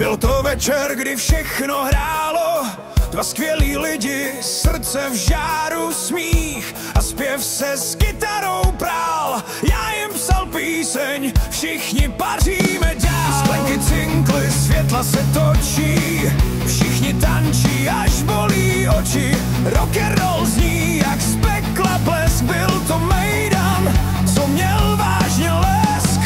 Byl to večer, kdy všechno hrálo, dva skvělí lidi, srdce v žáru, smích a zpěv se s kytarou prál. Já jim psal píseň, všichni paříme dál. Sklenky cinkly, světla se točí, všichni tančí, až bolí oči. Rock and roll zní jak z pekla blesk, byl to mejdan, co měl vážně lesk.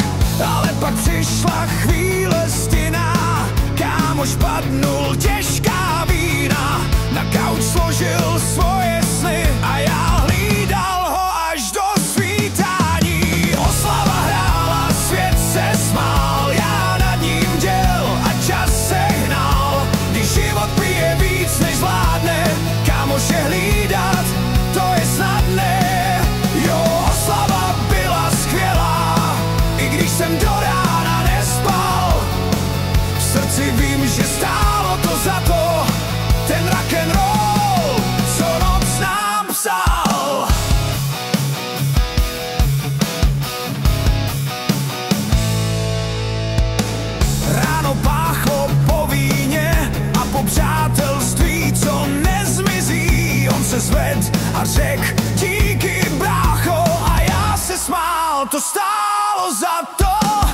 Ale pak přišla chvíle stinná, kámoš padnul, těžká vína, na kauč složil svoje sny a já hlídal ho až do svítání. Oslava hrála, svět se smál, já nad ním děl a čas se hnal. Když život pije víc než zvládne, kámoše hlídat, to je snadné. Jo, oslava byla skvělá, i když jsem do rána nespal. V srdci vím, že stálo to za to, ten rock and roll, co noc nám psal. Ráno páchlo po víně a po přátelství, co nezmizí. On se zved a řek, díky brácho, a já se smál, to stálo za to.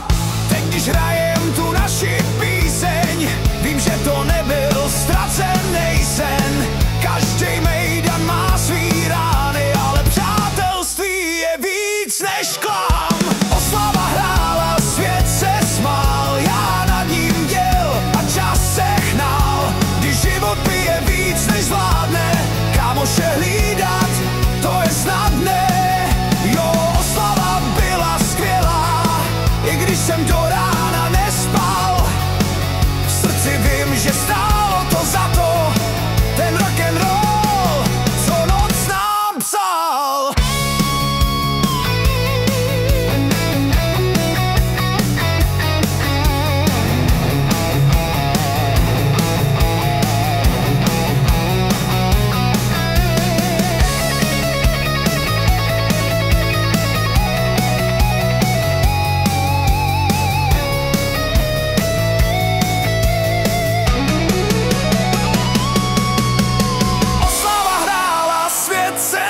Teď když hrajem tu naši píseň, vím, že to nebyl ztracený sen. Každý mejdan má svý rány, ale přátelství je víc než klam. Oslava hrála, svět se smál, já nad ním děl a čas se hnal. Když život pije víc než zvládne, kámoše hlídat, to je snadné. Jo, oslava byla skvělá, i když jsem do rána nespal. V srdci vím, že stálo to za to, ten rock and roll, co noc nám psal.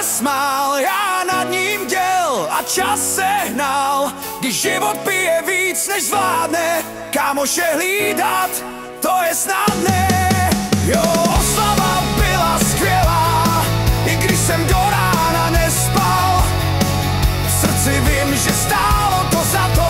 Smál, já nad ním děl a čas se hnal. Když život pije víc než zvládne, kámoše hlídat, to je snadné. Jo, oslava byla skvělá, i když jsem do rána nespal. V srdci vím, že stálo to za to.